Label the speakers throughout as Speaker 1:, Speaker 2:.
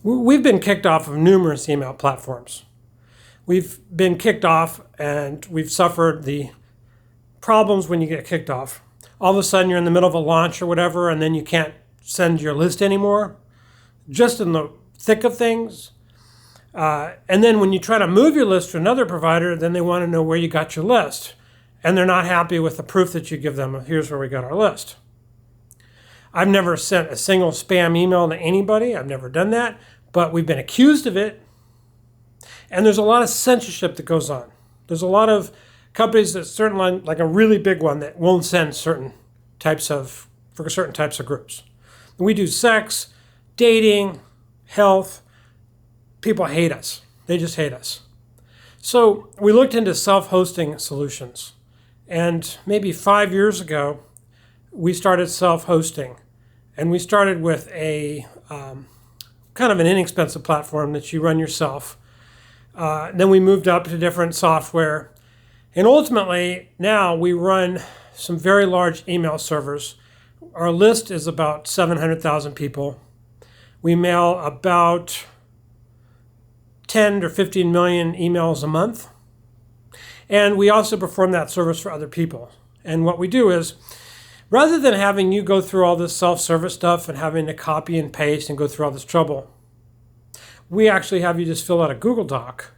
Speaker 1: We've been kicked off of numerous email platforms. We've been kicked off and we've suffered the problems when you get kicked off. All of a sudden you're in the middle of a launch or whatever, and then you can't send your list anymore, just in the thick of things. And then when you try to move your list to another provider, then they want to know where you got your list. And they're not happy with the proof that you give them. Here's where we got our list. I've never sent a single spam email to anybody. I've never done that, but we've been accused of it. And there's a lot of censorship that goes on. There's a lot of companies that certainly, like a really big one, that won't send for certain types of groups. We do sex, dating, health. People hate us. They just hate us. So we looked into self-hosting solutions. And maybe 5 years ago, we started self-hosting. And we started with a kind of an inexpensive platform that you run yourself. Then we moved up to different software. And ultimately, now we run some very large email servers. Our list is about 700,000 people. We mail about 10 or 15 million emails a month. And we also perform that service for other people. And what we do is, rather than having you go through all this self-service stuff and having to copy and paste and go through all this trouble, we actually have you just fill out a Google Doc.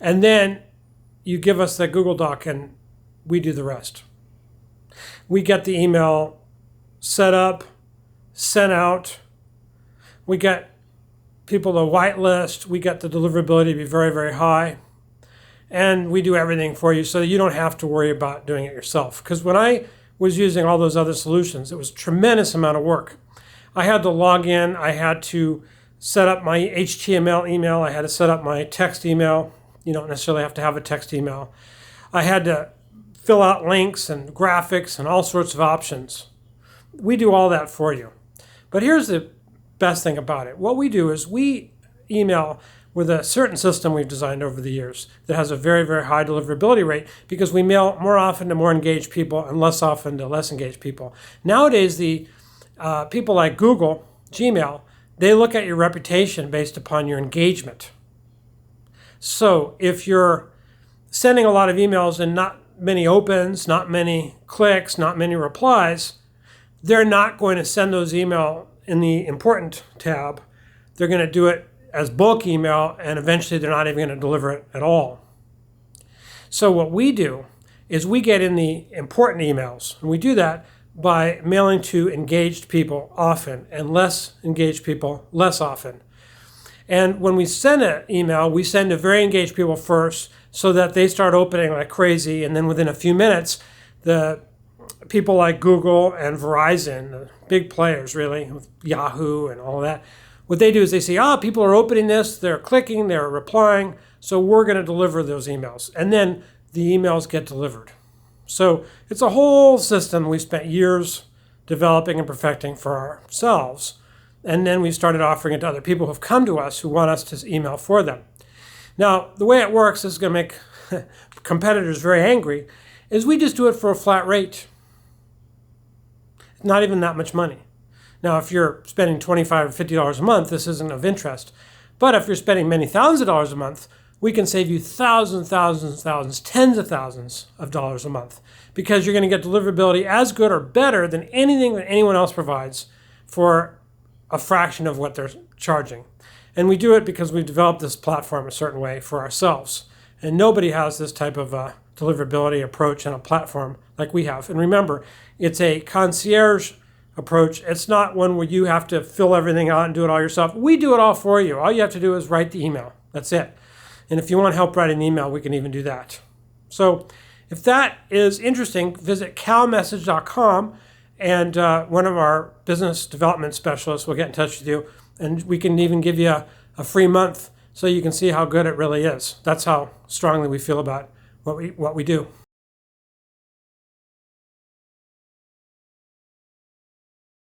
Speaker 1: And then you give us that Google Doc and we do the rest. We get the email set up, sent out. We get people to whitelist. We get the deliverability to be very, very high. And we do everything for you so that you don't have to worry about doing it yourself. Because when I was using all those other solutions, it was a tremendous amount of work. I had to log in. I had to set up my HTML email. I had to set up my text email. You don't necessarily have to have a text email. I had to fill out links and graphics and all sorts of options. We do all that for you. But here's the best thing about it. What we do is we email with a certain system we've designed over the years that has a very, very high deliverability rate because we mail more often to more engaged people and less often to less engaged people. Nowadays, the people like Google, Gmail, they look at your reputation based upon your engagement. So if you're sending a lot of emails and not many opens, not many clicks, not many replies, they're not going to send those email in the important tab. They're going to do it as bulk email, and eventually they're not even going to deliver it at all. So what we do is we get in the important emails, and we do that by mailing to engaged people often and less engaged people less often. And when we send an email, we send to very engaged people first so that they start opening like crazy, and then within a few minutes, the people like Google and Verizon, the big players really, with Yahoo and all that, what they do is they say, people are opening this, they're clicking, they're replying, so we're going to deliver those emails. And then the emails get delivered. So it's a whole system we spent years developing and perfecting for ourselves. And then we started offering it to other people who have come to us who want us to email for them. Now, the way it works, this is going to make competitors very angry, is we just do it for a flat rate. Not even that much money. Now, if you're spending $25 or $50 a month, this isn't of interest. But if you're spending many thousands of dollars a month, we can save you thousands, tens of thousands of dollars a month because you're going to get deliverability as good or better than anything that anyone else provides for a fraction of what they're charging. And we do it because we've developed this platform a certain way for ourselves. And nobody has this type of deliverability approach and a platform like we have. And remember, it's a concierge approach. It's not one where you have to fill everything out and do it all yourself. We do it all for you. All you have to do is write the email. That's it. And if you want help writing an email, we can even do that. So if that is interesting, visit calmessage.com and one of our business development specialists will get in touch with you, and we can even give you a free month so you can see how good it really is. That's how strongly we feel about what we do.